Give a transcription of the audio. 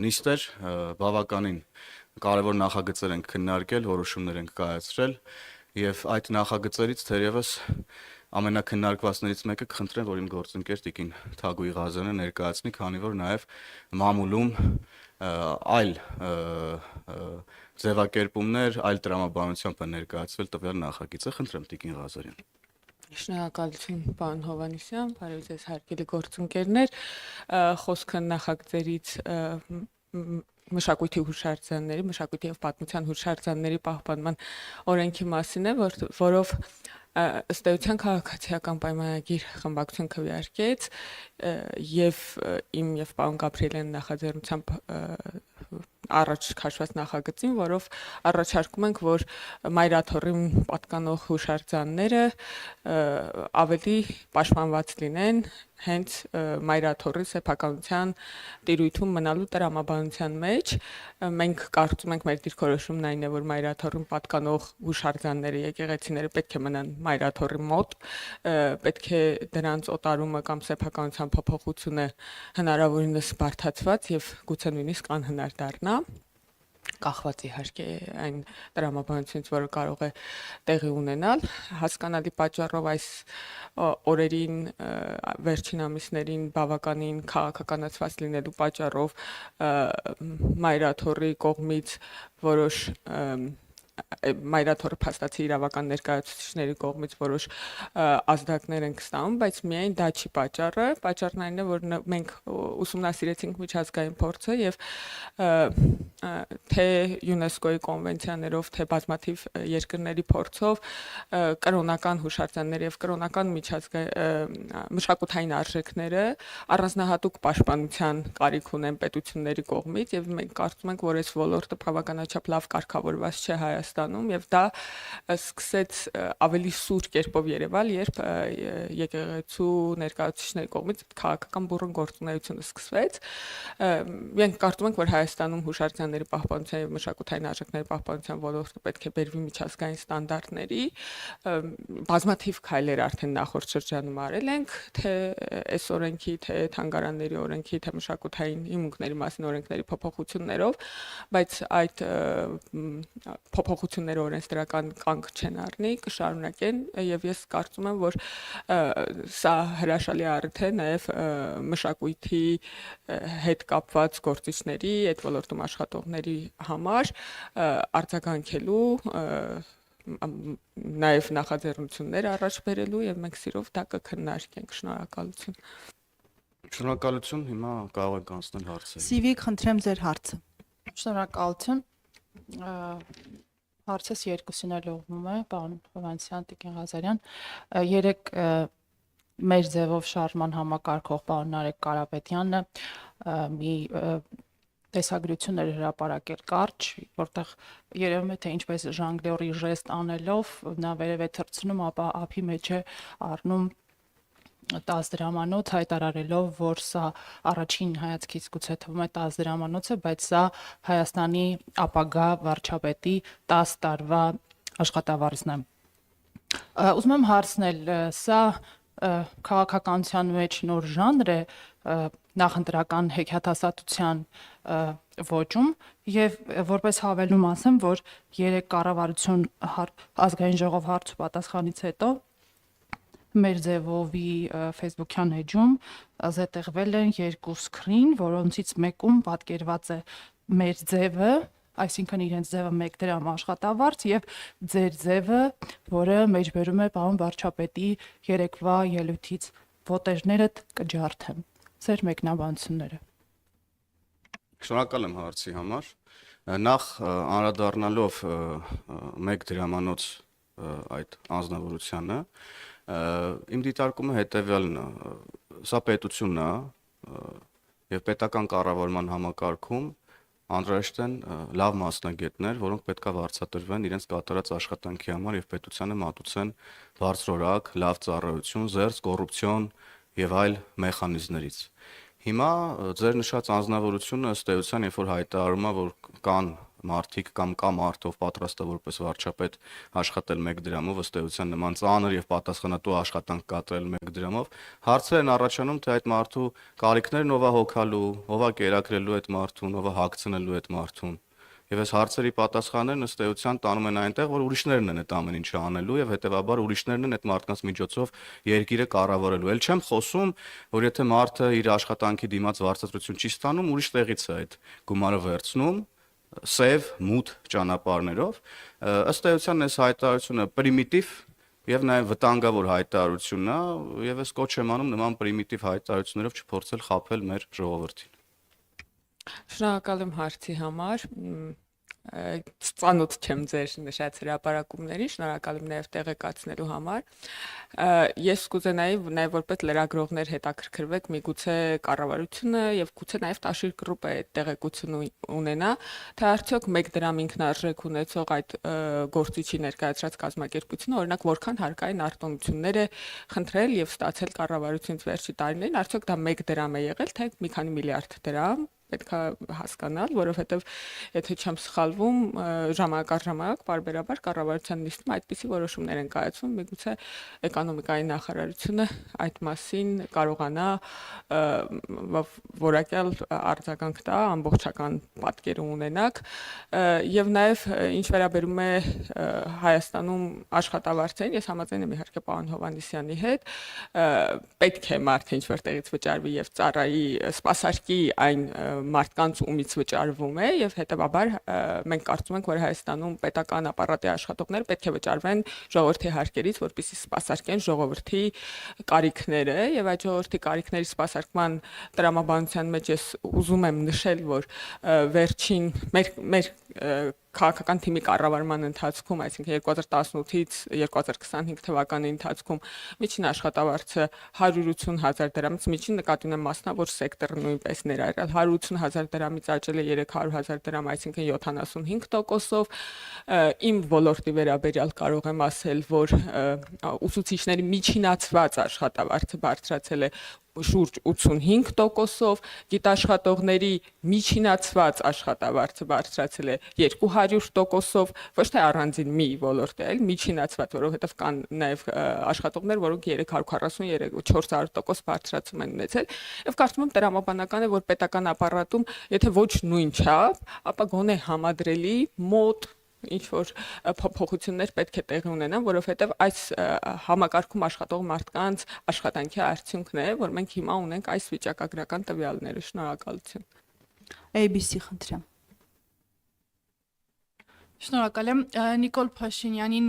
նիստեր, բավականին կարևոր նախագծեր ենք քննարկել, որոշումներ ենք կայացրել եւ այդ նախագծերից թերևս ամենակննարկվածներից մեկը կխնդրեմ, որ իմ գործընկեր Տիկին Թագուհի Ղազարյանը ներկայացնի, քանի որ նաեւ մամուլում այլ ձևակերպումներ, այլ տրամաբանությամբ է ներկայացվել տվյալ նախագիծը։ Խնդրեմ Տիկին Ղազարյան։ Շնորհակալություն, պարոն Հովհաննիսյան, բարև ձեզ հարգելի գործընկերներ, խոսքը նախագծերից մշակույթի հուշարձանների, մշակույթի եւ պատմության հուշարձանների պահպանման օրենքի մասին է, որով ըստ էության քաղաքացիական պայմանագիր խմբակցություն քվեարկեց եւ իմ եւ պարոն Գաբրիելյան նախաձեռնությամբ առաջ քաշված նախագծին, որով առաջարկում ենք, որ մայրաթորին պատկանող հուշարձանները ավելի պաշտպանված լինեն հենց մայրաթորի սեփականության տիրույթում մնալու տրամաբանության մեջ։ Մենք կարծում ենք, մեր դիրքորոշումն այն է, որ մայրաթորին պատկանող հուշարձանները, եկեղեցիները պետք է մնան մայրաթորի մոտ, պետք է դրանց օտարումը կամ սեփականության փոփոխությունը հնարավորինս բարդացված եւ գուցե նույնիսկ անհնար դառնա, կախված իհարկե այն տրամաբանությունից, որը կարող է տեղի ունենալ, հասկանալի պատճառով այս օրերին վերջին ամիսներին բավականին քաղաքականացված լինելու պատճառով մայրաթորի կողմից որոշ մայրաթորը փաստացի իրավական ներկայացուցիչների կողմից որոշ ազդակներ են ստանում, բայց միայն դա չի պատճառը, պատճառն այն է, որ մենք ուսումնասիրեցինք միջազգային փորձը եւ թե ՅՈՒՆԵՍԿՕ-ի կոնվենցիաներով, թե բազմաթիվ երկրների փորձով կրոնական հուշարձաններ եւ կրոնական մշակութային արժեքները առանձնահատուկ պաշտպանության կարիք ունեն պետությունների կողմից եւ մենք կարծում ենք, որ այս ոլորտը բավականաչափ լավ կարգավորված չէ Հայաստանում եւ դա սկսեց ավելի սուր կերպով երևալ, երբ եկեղեցու ներկայացուցիչների կողմից քաղաքական բուռն գործունեությունը սկսվեց։ Մենք կարծում ենք, որ Հայաստանում հուշարձանների պահպանության եւ մշակութային արժեքների պահպանության ոլորտը պետք է բերվի միջազգային ստանդարտների։ Բազմաթիվ քայլեր արդեն նախորդ շրջանում արել ենք, թե այս օրենքի, թե թանգարանների օրենքի, թե մշակութային հիմունքների մասին օրենքների փոփոխություններով, բայց այդ փոփոխությունները օրենսդրական կանգ չեն առնի, կշարունակեն եւ ես կարծում եմ, որ սա հրաշալի առիթ է նաեւ մշակույթի հետ կապված գործիչների, այդ ոլորտում աշխատողների համար արձագանքելու նաեւ նախաձեռնություններ առաջ բերելու եւ մենք սիրով դա կքննարկենք։ Շնորհակալություն։ Շնորհակալություն, հիմա կարող եք անցնել հարցերին։ Սիվիկ, խնդրեմ ձեր հարցը։ Շնորհակալություն։ Հարցս երկուսին էլ ուղղվում է, պարոն Հովհաննիսյան, Տիկին Ղազարյան։ Երեք մեր ձևով շարժման համակարգող պարոն Նարեկ Կարապետյանը մի տեսագրություններ հրապարակել կարճ, որտեղ երևում է, թե ինչպես ժանգլյորի ժեստ անելով նա վերև է թռցնում, ապա ափի մեջ է առնում 10 դրամանոց, հայտարարելով, որ սա առաջին հայացքից գուցե թվում է 10 դրամանոց է, բայց սա Հայաստանի ապագա վարչապետի 10 տարվա աշխատավարձն է։ Ուզում եմ հարցնել, սա քաղաքականության մեջ նոր ժանր է նախընտրական հեքիաթասացության ոճում եւ որպես հավելում ասեմ, որ երեք կառավարություն ազգային ժողով հարց ու պատասխանից հետո մեր ձևովի Facebook-յան էջում զետեղվել են երկու սկրին, որոնցից մեկում պատկերված է մեր ձևը, այսինքն իրենց ձևը 1 դրամ աշխատավարձ եւ ձեր ձևը, որը մեջբերում է պարոն վարչապետի երեկվա ելույթից ոտերներդ կջարդեմ։ Ձեր մեկնաբանությունները։ Շնորհակալ եմ հարցի համար։ Նախ անդրադառնալով 1 դրամանոց այդ անձնավորությանը, իմ դիտարկումը հետեւյալն է, սա պետությունն է եւ պետական կառավարման համակարգում անհրաժեշտ են լավ մասնագետներ, որոնք պետքա վարձատրվեն իրենց կատարած աշխատանքի համար եւ պետությանը մատուցեն բարձրորակ, լավ ծառայություն, զերծ կոռուպցիոն եւ այլ մեխանիզմներից։ Հիմա ձեր նշած անձնավորությունը ըստ էության, երբ որ հայտարարում է, որ կան մարդիկ կամ կա մարդով պատրաստը որպես վարչապետ աշխատել 1 դրամով, ըստ էության նման ծանր եւ պատասխանատու աշխատանք կատարել 1 դրամով, հարցեր են առաջանում, թե այդ մարդու կարիքներն ով է հոգալու, ով է կերակրելու այդ մարդուն, ով է հագցնելու այդ մարդուն։ Եվ այս հարցերի պատասխաններն ըստ էության տանում են այնտեղ, որ ուրիշներն են այդ ամեն ինչը անելու եւ հետեւաբար ուրիշներն են այդ մարդկանց միջոցով երկիրը կառավարելու։ Էլ չեմ խոսում, որ եթե մարդը իր աշխատանքի դիմաց վարձատրություն չի ստանում, ուրիշ տեղից է այդ գումարը վերցնում, սև, մութ ճանապարհներով, ըստ էության այս հայտարարությունը պրիմիտիվ եւ նաեւ վտանգավոր հայտարարություն է, եւ ես կոչ եմ անում նման պրիմիտիվ հայտարարություններով չփորձել խաբել մեր ժողովրդին։ Շնորհակալ եմ հարցի համար։ Ծանոթ չեմ ձեր նշած հրապարակումներին, շնորհակալ եմ նաև տեղեկացնելու համար։ Ես կուզենայի նաև որպես լրագրողներ հետաքրքրվեք միգուցե կառավարությունը եւ գուցե նաև Տաշիր գրուպը այդ տեղեկությունը ունենա, թե արդյոք 1 դրամ ինքնարժեք ունեցող այդ գործիչի ներկայացրած կազմակերպությունը, օրինակ, որքան հարկային արտոնություններ է խնդրել եւ ստացել կառավարությունից վերջի տարիներին, արդյոք դա 1 դրամ է եղել, թե մի քանի միլիարդ դրամ։ Պետք է հասկանալ, որովհետև եթե չեմ սխալվում, ժամանակ առ ժամանակ բարբերաբար կառավարության նիստում այդպիսի որոշումներ են կայացվում, միգուցե էկոնոմիկայի նախարարությունը այդ մասին կարողանա որակյալ արձագանք տա, ամբողջական պատկեր ունենաք, եւ նաեւ ինչ վերաբերում է Հայաստանում աշխատավարձերին, ես համաձայն եմ իհարկե պարոն Հովհաննիսյանի հետ, պետք է մարդը ինչ որտեղից վճարվի եւ ծառայի սպասարկի այն մարդկանց ումից վճարվում է եւ հետեւաբար մենք կարծում ենք, որ Հայաստանում պետական ապարատի աշխատողներ պետք է վճարվեն ժողովրդի հարկերից, որպեսզի սպասարկեն ժողովրդի կարիքները եւ այդ ժողովրդի կարիքների սպասարկման տրամաբանության մեջ ես ուզում եմ նշել, որ վերջին մեր քաղաքական թիմի կառավարման ընթացքում, այսինքն 2018-ից 2025 թվականի ընթացքում միջին աշխատավարձը 180,000 դրամից միջին նկատի ունեմ մասնավոր սեկտորը նույնպես ներառյալ 180,000 դրամից աճել է 300,000 դրամ, այսինքն 75%-ով։ Իմ ոլորտի վերաբերյալ կարող եմ ասել, որ ուսուցիչների միջինացված աշխատավարձը բարձրացել է շուրջ 85%-ով, գիտաշխատողների միջինացված աշխատավարձը բարձրացել է 200%-ով, ոչ թե առանձին մի ոլորտ է, այլ միջինացված, որովհետև կան նաև աշխատողներ, որոնք 340-400% բարձրացում են ունեցել, եւ կարծում եմ տրամաբանական է, որ պետական ապարատում, եթե ոչ նույն չափ, ապա գոնե համադրելի մոտ ինչ որ փոփոխություններ պետք է տեղի ունենան, որովհետև այս համակարգում աշխատող մարդկանց աշխատանքի արդյունքն է, որ մենք հիմա ունենք այս վիճակագրական տվյալները։ Շնորհակալություն։ ABC խնդրեմ։ Շնորհակալ եմ Նիկոլ Փաշինյանին